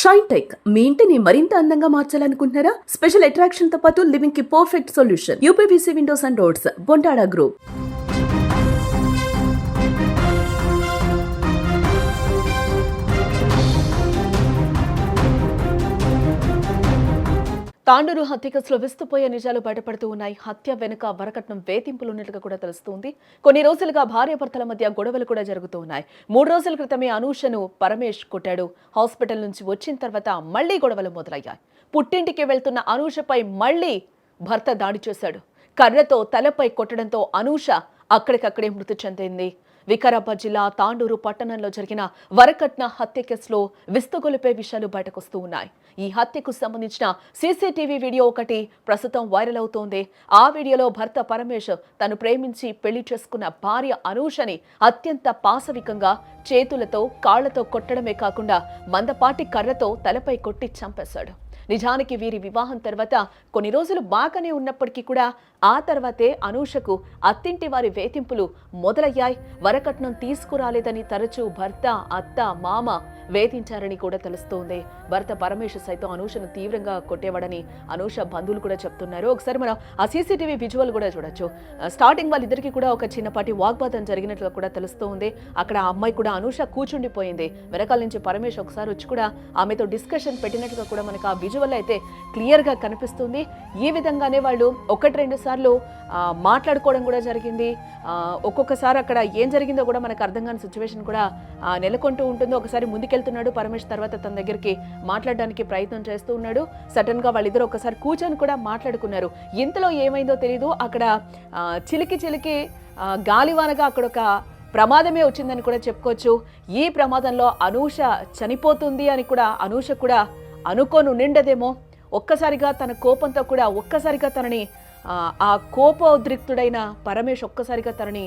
Shine tech మీ ఇంటిని మరింత అందంగా మార్చాలనుకుంటున్నారా? స్పెషల్ అట్రాక్షన్ తో పాటు లివింగ్ కి perfect solution. UPVC windows and doors, Bontada group. Tandur హత్య కేసులో విస్తుపోయే నిజాలు బయటపడుతూ ఉన్నాయి. హత్య వెనుక వరకట్నం వేధింపులు ఉన్నట్లుగా కూడా తెలుస్తోంది. కొన్ని రోజులుగా భార్యాభర్తల మధ్య గొడవలు కూడా జరుగుతూ ఉన్నాయి. 3 రోజుల క్రితమే అనూషను పరమేష్ కొట్టాడు. హాస్పిటల్ నుంచి వచ్చిన తర్వాత మళ్లీ గొడవలు మొదలయ్యాయి. పుట్టింటికి వెళ్తున్న అనూషపై మళ్లీ భర్త దాడి చేశాడు. కర్రతో తలపై కొట్టడంతో అనూష అక్కడికక్కడే మృతి చెందింది. వికారాబాద్ జిల్లా తాండూరు పట్టణంలో జరిగిన వరకట్న హత్య కేసులో విస్తుగొలిపే విషయాలు బయటకొస్తూ ఉన్నాయి. ఈ హత్యకు సంబంధించిన సీసీటీవీ వీడియో ఒకటి ప్రస్తుతం వైరల్ అవుతోంది. ఆ వీడియోలో భర్త పరమేష్ తను ప్రేమించి పెళ్లి చేసుకున్న భార్య అనూషని అత్యంత పాశవికంగా చేతులతో కాళ్లతో కొట్టడమే కాకుండా మందపాటి కర్రతో తలపై కొట్టి చంపేశాడు. నిజానికి వీరి వివాహం తర్వాత కొన్ని రోజులు బాగానే ఉన్నప్పటికీ కూడా ఆ తర్వాతే అనూషకు అత్తింటి వారి వేధింపులు మొదలయ్యాయి. వరకట్నం తీసుకురాలేదని తరచూ భర్త, అత్త, మామ వేధించారని కూడా తెలుస్తోంది. భర్త పరమేష్ సైతం అనూషను తీవ్రంగా కొట్టేవాడని అనూష బంధువులు కూడా చెప్తున్నారు. ఒకసారి మనం ఆ సీసీటీవీ విజువల్ కూడా చూడొచ్చు. స్టార్టింగ్ వాళ్ళిద్దరికీ కూడా ఒక చిన్నపాటి వాగ్వాదం జరిగినట్లుగా కూడా తెలుస్తోంది. అక్కడ ఆ అమ్మాయి కూడా అనూష కూర్చుండిపోయింది. వెనకాల నుంచి పరమేష్ ఒకసారి వచ్చి కూడా ఆమెతో డిస్కషన్ పెట్టినట్లుగా కూడా మనకు ఆ విజువల్ అయితే క్లియర్ గా కనిపిస్తుంది. ఈ విధంగానే వాళ్ళు 1-2 సార్లు మాట్లాడుకోవడం కూడా జరిగింది. ఒక్కొక్కసారి అక్కడ ఏం జరిగిందో కూడా మనకు అర్థం కాని సిచ్యువేషన్ కూడా నెలకొంటూ ఉంటుంది. ఒకసారి ముందుకెళ్తున్నాడు పరమేష్, తర్వాత తన దగ్గరికి మాట్లాడడానికి ప్రయత్నం చేస్తూ ఉన్నాడు. సడన్ గా వాళ్ళిద్దరు ఒకసారి కూర్చొని కూడా మాట్లాడుకున్నారు. ఇంతలో ఏమైందో తెలీదు. అక్కడ చిలికి గాలివానగా అక్కడ ఒక ప్రమాదమే వచ్చిందని కూడా చెప్పుకోవచ్చు. ఈ ప్రమాదంలో అనూష చనిపోతుంది అని కూడా అనూష కూడా అనుకోను నిండదేమో. ఒక్కసారిగా తన కోపంతో కూడా ఒక్కసారిగా తనని ఆ కోపోద్రిక్తుడైన పరమేష్ ఒక్కసారిగా తనని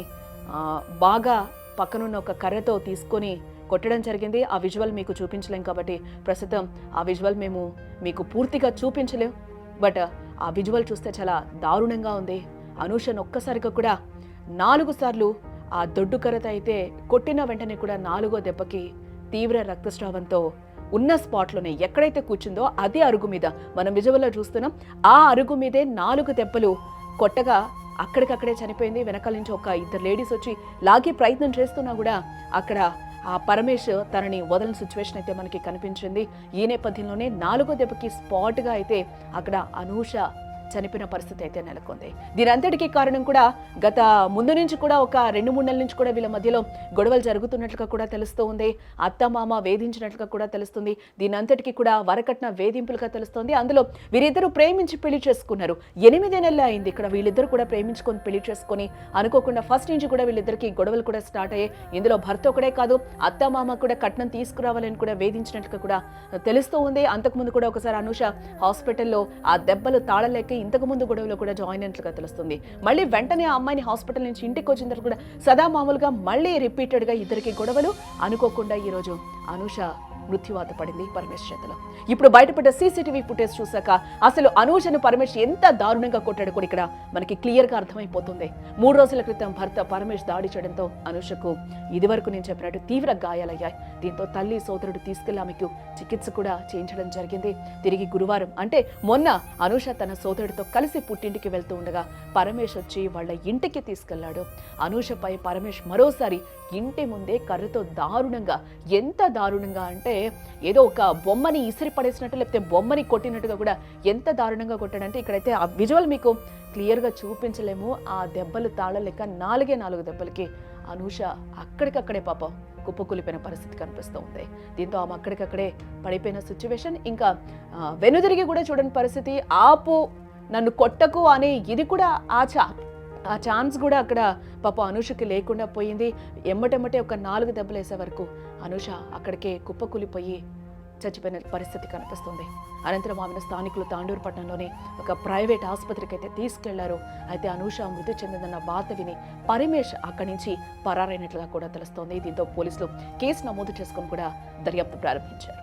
బాగా పక్కనున్న ఒక కర్రతో తీసుకొని కొట్టడం జరిగింది. ఆ విజువల్ మీకు చూపించలేం కాబట్టి ప్రస్తుతం ఆ విజువల్ మేము మీకు పూర్తిగా చూపించలేం. బట్ ఆ విజువల్ చూస్తే చాలా దారుణంగా ఉంది. అనూషను ఒక్కసారిగా కూడా 4 సార్లు ఆ దొడ్డు కర్రతో అయితే కొట్టిన వెంటనే కూడా 4వ దెబ్బకి తీవ్ర రక్తస్రావంతో ఉన్న స్పాట్లోనే ఎక్కడైతే కూర్చుందో అదే అరుగు మీద మనం విజువల్లో చూస్తున్నాం. ఆ అరుగు మీదే 4 దెబ్బలు కొట్టగా అక్కడికక్కడే చనిపోయింది. వెనకాల నుంచి ఒక 2 లేడీస్ వచ్చి లాగే ప్రయత్నం చేస్తున్నా కూడా అక్కడ ఆ పరమేష్ తనని వదలని సిచ్యువేషన్ అయితే మనకి కనిపించింది. ఈ నేపథ్యంలోనే 4వ దెబ్బకి స్పాట్గా అయితే అక్కడ అనూష చనిపోయిన పరిస్థితి అయితే నెలకొంది. దీని అంతటికీ కారణం కూడా గత ముందు నుంచి కూడా ఒక 2-3 నెలల నుంచి కూడా వీళ్ళ మధ్యలో గొడవలు జరుగుతున్నట్లుగా కూడా తెలుస్తూ ఉంది. అత్తమామ వేధించినట్లుగా కూడా తెలుస్తుంది. దీని అంతటికీ కూడా వరకట్న వేధింపులుగా తెలుస్తోంది. అందులో వీరిద్దరూ ప్రేమించి పెళ్లి చేసుకున్నారు. 8 నెలలు అయింది. ఇక్కడ వీళ్ళిద్దరు కూడా ప్రేమించుకొని పెళ్లి చేసుకొని అనుకోకుండా ఫస్ట్ నుంచి కూడా వీళ్ళిద్దరికి గొడవలు కూడా స్టార్ట్ అయ్యాయి. ఇందులో భర్త ఒకడే కాదు, అత్తమామ కూడా కట్నం తీసుకురావాలని కూడా వేధించినట్లుగా కూడా తెలుస్తూ ఉంది. అంతకుముందు కూడా ఒకసారి అనూష హాస్పిటల్లో ఆ దెబ్బలు తాళలేక ఇంతకు ముందు గొడవలో కూడా జాయిన్ అయినట్లుగా తెలుస్తుంది. మళ్ళీ వెంటనే ఆ అమ్మాయిని హాస్పిటల్ నుంచి ఇంటికి వచ్చిన తర్వాత కూడా సదా మామూలుగా మళ్ళీ రిపీటెడ్ గా ఇద్దరికి గొడవలు. అనుకోకుండా ఈ రోజు అనూష మృత్యువాత పడింది పరమేష్ చేతిలో. ఇప్పుడు బయటపడ్డ సీసీటీవీ ఫుటేజ్ చూసాక అసలు అనూషను పరమేష్ ఎంత దారుణంగా కొట్టాడు కూడా ఇక్కడ మనకి క్లియర్ గా అర్థమైపోతుంది. 3 రోజుల క్రితం భర్త పరమేష్ దాడి చేయడంతో అనూషకు ఇదివరకు నేను చెప్పినట్టు తీవ్ర గాయాలయ్యాయి. దీంతో తల్లి సోదరుడు తీసుకెళ్లి ఆమెకు చికిత్స కూడా చేయించడం జరిగింది. తిరిగి గురువారం అంటే మొన్న అనూష తన సోదరుడితో కలిసి పుట్టింటికి వెళ్తూ ఉండగా పరమేష్ వచ్చి వాళ్ళ ఇంటికి తీసుకెళ్లాడు. అనూషపై పరమేష్ మరోసారి ఇంటి ముందే కర్రతో దారుణంగా, ఎంత దారుణంగా అంటే ఏదో ఒక బొమ్మని ఇసిరి పడేసినట్టు లేకపోతే బొమ్మని కొట్టినట్టుగా కూడా ఎంత దారుణంగా కొట్టాడంటే ఇక్కడైతే ఆ విజువల్ మీకు క్లియర్ గా చూపించలేము. ఆ దెబ్బలు తాళలేక 4 దెబ్బలకి అనూష అక్కడికక్కడే పాపం కుప్పకూలిపోయిన పరిస్థితి కనిపిస్తూ ఉంది. దీంతో ఆమె అక్కడికక్కడే పడిపోయిన సిచ్యువేషన్. ఇంకా వెనుదిరిగి కూడా చూడని పరిస్థితి. ఆపు, నన్ను కొట్టకు అనే ఇది కూడా ఆ ఛాన్స్ కూడా అక్కడ పాప అనూషకి లేకుండా పోయింది. ఎమ్మటెమ్మటే ఒక 4 దెబ్బలు వేసే వరకు అనూష అక్కడికే కుప్పకూలిపోయి చచ్చిపోయిన పరిస్థితి కనిపిస్తుంది. అనంతరం ఆమెను స్థానికులు తాండూరు పట్టణంలోని ఒక ప్రైవేట్ ఆసుపత్రికి అయితే తీసుకెళ్లారు. అయితే అనూష మృతి చెందిందన్న వార్త విని పరమేష్ అక్కడి నుంచి పరారైనట్లుగా కూడా తెలుస్తోంది. దీంతో పోలీసులు కేసు నమోదు చేసుకుని కూడా దర్యాప్తు ప్రారంభించారు.